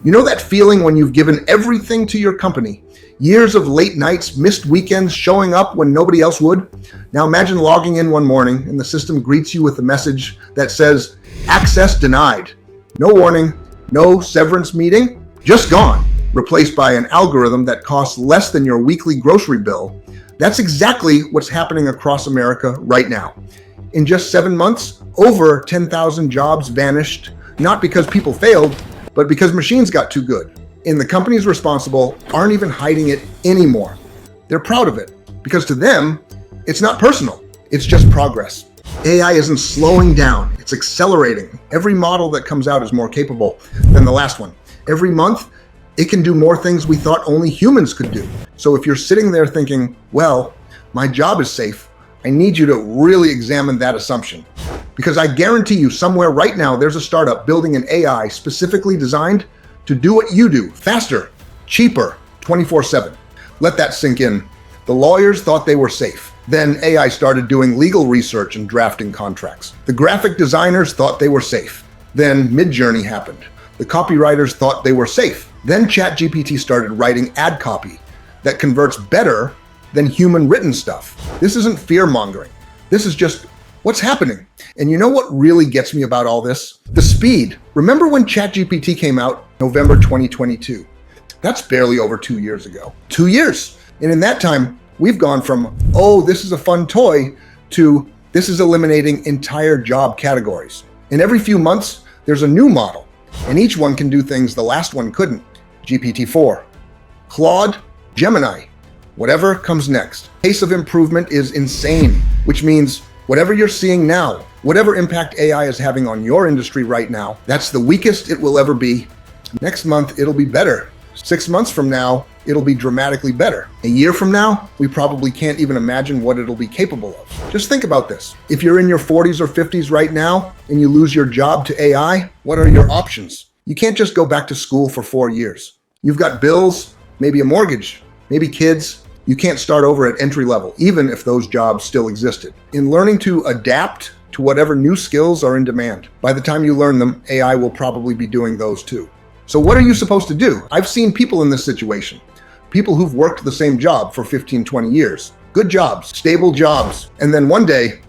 You know that feeling when you've given everything to your company? Years of late nights, missed weekends, showing up when nobody else would? Now imagine logging in one morning and the system greets you with a message that says, "Access denied." No warning, no severance meeting, just gone. Replaced by an algorithm that costs less than your weekly grocery bill. That's exactly what's happening across America right now. In just 7 months, over 10,000 jobs vanished, not because people failed, but because machines got too good. And the companies responsible aren't even hiding it anymore. They're proud of it, because to them, it's not personal, it's just progress. AI isn't slowing down, it's accelerating. Every model that comes out is more capable than the last one. Every month, it can do more things we thought only humans could do. So if you're sitting there thinking, well, my job is safe, I need you to really examine that assumption. Because I guarantee you somewhere right now, there's a startup building an AI specifically designed to do what you do, faster, cheaper, 24/7. Let that sink in. The lawyers thought they were safe. Then AI started doing legal research and drafting contracts. The graphic designers thought they were safe. Then Midjourney happened. The copywriters thought they were safe. Then ChatGPT started writing ad copy that converts better than human written stuff. This isn't fear-mongering. This is just what's happening. And you know what really gets me about all this? The speed. Remember when ChatGPT came out November 2022? That's barely over 2 years ago. 2 years. And in that time, we've gone from, oh, this is a fun toy, to this is eliminating entire job categories. And every few months, there's a new model. And each one can do things the last one couldn't. GPT-4, Claude, Gemini, whatever comes next. Pace of improvement is insane, which means whatever you're seeing now, whatever impact AI is having on your industry right now, that's the weakest it will ever be. Next month, it'll be better. 6 months from now, it'll be dramatically better. A year from now, we probably can't even imagine what it'll be capable of. Just think about this. If you're in your 40s or 50s right now and you lose your job to AI, what are your options? You can't just go back to school for 4 years. You've got bills, maybe a mortgage, maybe kids. You can't start over at entry level, even if those jobs still existed. In learning to adapt to whatever new skills are in demand, by the time you learn them, AI will probably be doing those too. So what are you supposed to do? I've seen people in this situation. People who've worked the same job for 15, 20 years. Good jobs, stable jobs. And then one day,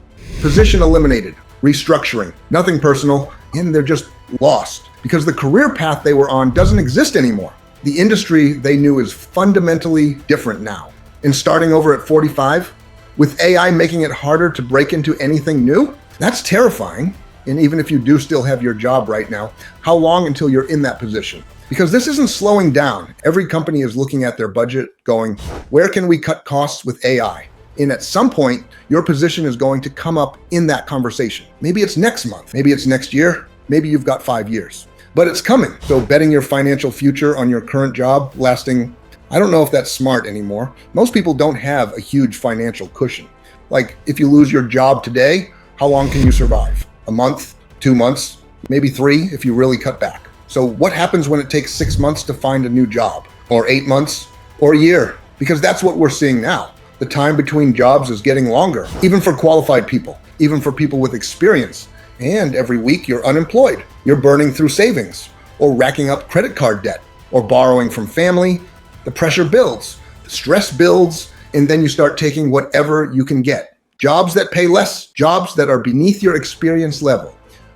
position eliminated, restructuring, nothing personal, and they're just lost because the career path they were on doesn't exist anymore. The industry they knew is fundamentally different now. And starting over at 45, with AI making it harder to break into anything new, that's terrifying. And even if you do still have your job right now, how long until you're in that position? Because this isn't slowing down. Every company is looking at their budget going, where can we cut costs with AI? And at some point, your position is going to come up in that conversation. Maybe it's next month, maybe it's next year, maybe you've got 5 years, but it's coming. So betting your financial future on your current job lasting, I don't know if that's smart anymore. Most people don't have a huge financial cushion. Like if you lose your job today, how long can you survive? A month, 2 months, maybe 3 if you really cut back. So what happens when it takes 6 months to find a new job, or 8 months, or a year? Because that's what we're seeing now. The time between jobs is getting longer, even for qualified people, even for people with experience. And every week you're unemployed. You're burning through savings, or racking up credit card debt, or borrowing from family. The pressure builds, the stress builds, and then you start taking whatever you can get. Jobs that pay less, jobs that are beneath your experience level,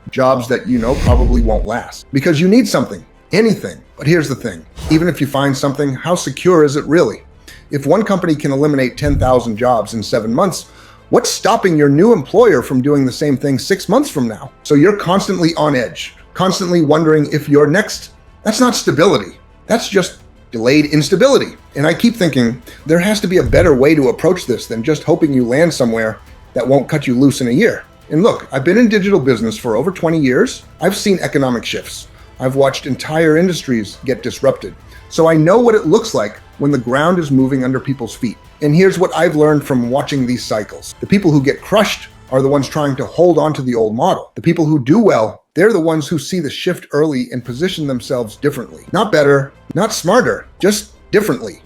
jobs that you know probably won't last because you need something, anything. But here's the thing, even if you find something, how secure is it really? If one company can eliminate 10,000 jobs in 7 months, what's stopping your new employer from doing the same thing 6 months from now? So you're constantly on edge, constantly wondering if you're next. That's not stability. That's just delayed instability. And I keep thinking there has to be a better way to approach this than just hoping you land somewhere that won't cut you loose in a year. And look, I've been in digital business for over 20 years. I've seen economic shifts. I've watched entire industries get disrupted. So I know what it looks like when the ground is moving under people's feet. And here's what I've learned from watching these cycles. The people who get crushed are the ones trying to hold on to the old model. The people who do well, they're the ones who see the shift early and position themselves differently. Not better, not smarter, just differently.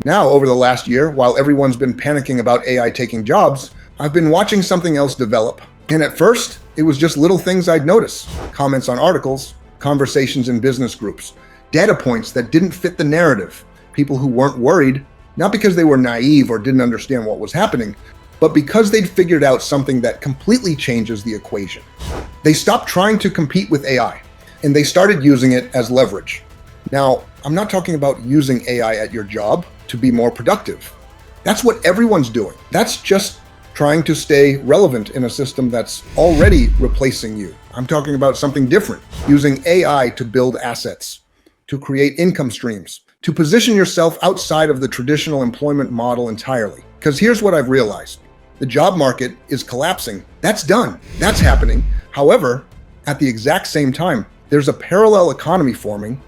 Now, over the last year, while everyone's been panicking about AI taking jobs, I've been watching something else develop. And at first, it was just little things I'd notice. Comments on articles, conversations in business groups, data points that didn't fit the narrative, people who weren't worried, not because they were naive or didn't understand what was happening, but because they'd figured out something that completely changes the equation. They stopped trying to compete with AI, and they started using it as leverage. Now, I'm not talking about using AI at your job to be more productive. That's what everyone's doing. That's just trying to stay relevant in a system that's already replacing you. I'm talking about something different, using AI to build assets, to create income streams, to position yourself outside of the traditional employment model entirely. Because here's what I've realized. The job market is collapsing. That's done. That's happening. However, at the exact same time, there's a parallel economy forming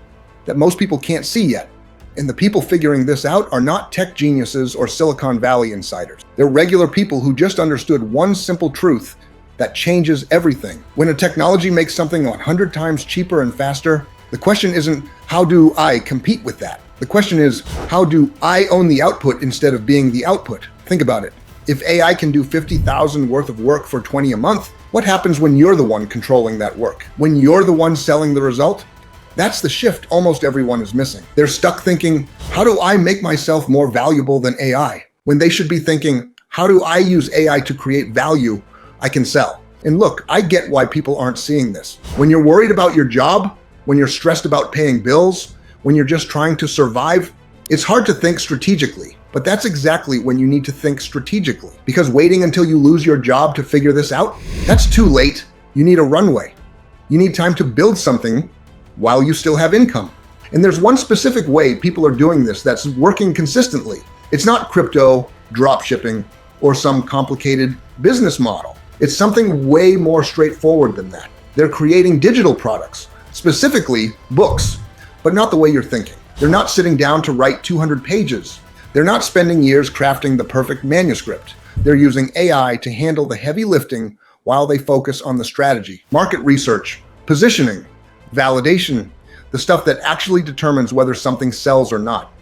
that most people can't see yet. And the people figuring this out are not tech geniuses or Silicon Valley insiders. They're regular people who just understood one simple truth that changes everything. When a technology makes something 100 times cheaper and faster, the question isn't, how do I compete with that? The question is, how do I own the output instead of being the output? Think about it. If AI can do 50,000 worth of work for 20 a month, what happens when you're the one controlling that work? When you're the one selling the result? That's the shift almost everyone is missing. They're stuck thinking, how do I make myself more valuable than AI? When they should be thinking, how do I use AI to create value I can sell? And look, I get why people aren't seeing this. When you're worried about your job, when you're stressed about paying bills, when you're just trying to survive, it's hard to think strategically. But that's exactly when you need to think strategically. Because waiting until you lose your job to figure this out, that's too late. You need a runway. You need time to build something while you still have income. And there's one specific way people are doing this that's working consistently. It's not crypto, drop shipping, or some complicated business model. It's something way more straightforward than that. They're creating digital products, specifically books, but not the way you're thinking. They're not sitting down to write 200 pages. They're not spending years crafting the perfect manuscript. They're using AI to handle the heavy lifting while they focus on the strategy, market research, positioning, validation, the stuff that actually determines whether something sells or not.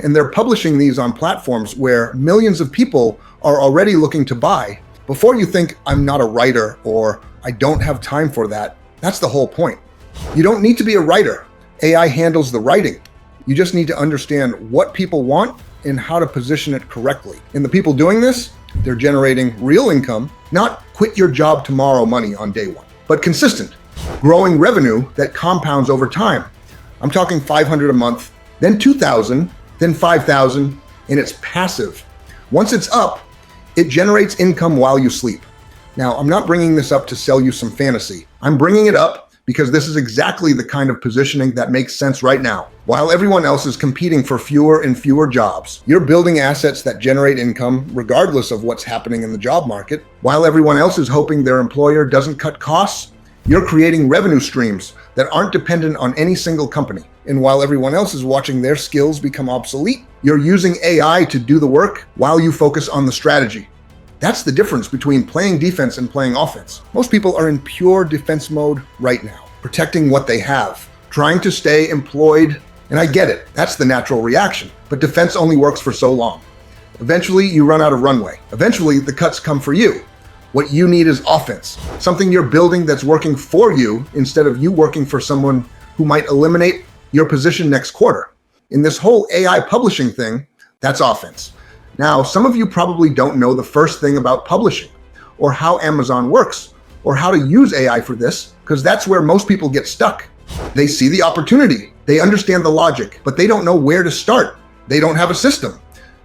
And they're publishing these on platforms where millions of people are already looking to buy. Before you think, I'm not a writer or I don't have time for that, that's the whole point. You don't need to be a writer. AI handles the writing. You just need to understand what people want and how to position it correctly. And the people doing this, they're generating real income, not quit your job tomorrow money on day one, but consistent, growing revenue that compounds over time. I'm talking 500 a month, then 2,000, then 5,000, and it's passive. Once it's up, it generates income while you sleep. Now, I'm not bringing this up to sell you some fantasy. I'm bringing it up because this is exactly the kind of positioning that makes sense right now. While everyone else is competing for fewer and fewer jobs, you're building assets that generate income regardless of what's happening in the job market. While everyone else is hoping their employer doesn't cut costs, you're creating revenue streams that aren't dependent on any single company. And while everyone else is watching their skills become obsolete, you're using AI to do the work while you focus on the strategy. That's the difference between playing defense and playing offense. Most people are in pure defense mode right now, protecting what they have, trying to stay employed. And I get it, that's the natural reaction. But defense only works for so long. Eventually, you run out of runway. Eventually, the cuts come for you. What you need is offense, something you're building that's working for you instead of you working for someone who might eliminate your position next quarter. In this whole AI publishing thing, that's offense. Now, some of you probably don't know the first thing about publishing, or how Amazon works, or how to use AI for this, because that's where most people get stuck. They see the opportunity, they understand the logic, but they don't know where to start. They don't have a system,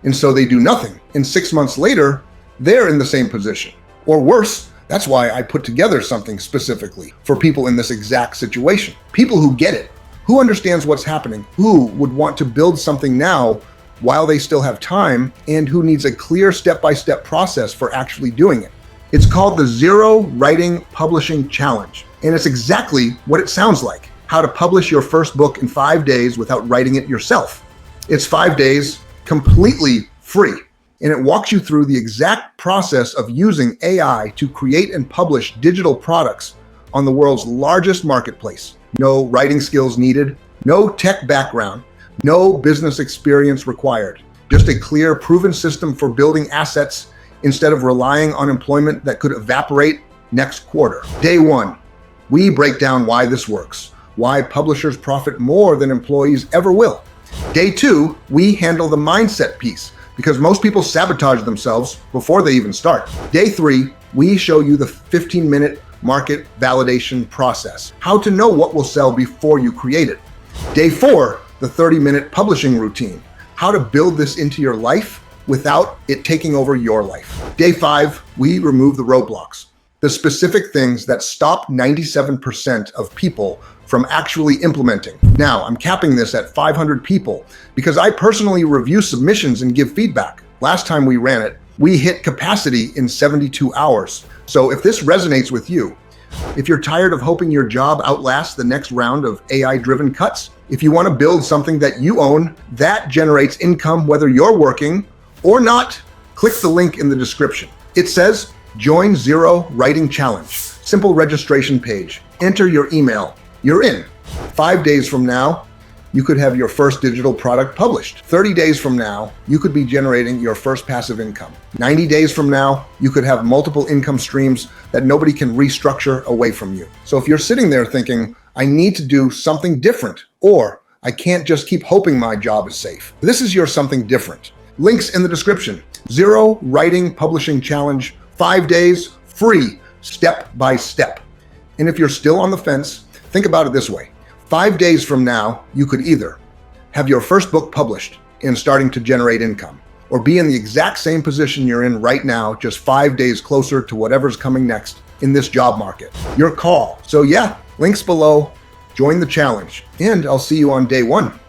and so they do nothing. And 6 months later, they're in the same position. Or worse, that's why I put together something specifically for people in this exact situation. People who get it, who understands what's happening, who would want to build something now while they still have time, and who needs a clear step-by-step process for actually doing it. It's called the Zero Writing Publishing Challenge, and it's exactly what it sounds like: how to publish your first book in 5 days without writing it yourself. It's 5 days, completely free, and it walks you through the exact process of using AI to create and publish digital products on the world's largest marketplace. No writing skills needed, no tech background, no business experience required. Just a clear, proven system for building assets instead of relying on employment that could evaporate next quarter. Day one, we break down why this works, why publishers profit more than employees ever will. Day 2, we handle the mindset piece because most people sabotage themselves before they even start. Day 3, we show you the 15-minute market validation process, how to know what will sell before you create it. Day 4, the 30-minute publishing routine, how to build this into your life without it taking over your life. Day 5, we remove the roadblocks, the specific things that stop 97% of people from actually implementing. Now, I'm capping this at 500 people because I personally review submissions and give feedback. Last time we ran it, we hit capacity in 72 hours. So if this resonates with you, if you're tired of hoping your job outlasts the next round of AI-driven cuts, if you want to build something that you own that generates income whether you're working or not, click the link in the description. It says, Join Zero Writing Challenge. Simple registration page. Enter your email. You're in. 5 days from now, you could have your first digital product published. 30 days from now, you could be generating your first passive income. 90 days from now, you could have multiple income streams that nobody can restructure away from you. So if you're sitting there thinking, I need to do something different, or I can't just keep hoping my job is safe, this is your something different. Links in the description. Zero Writing Publishing Challenge, 5 days, free, step by step. And if you're still on the fence, think about it this way. 5 days from now, you could either have your first book published and starting to generate income, or be in the exact same position you're in right now, just 5 days closer to whatever's coming next in this job market. Your call. So yeah, links below, join the challenge, and I'll see you on day 1.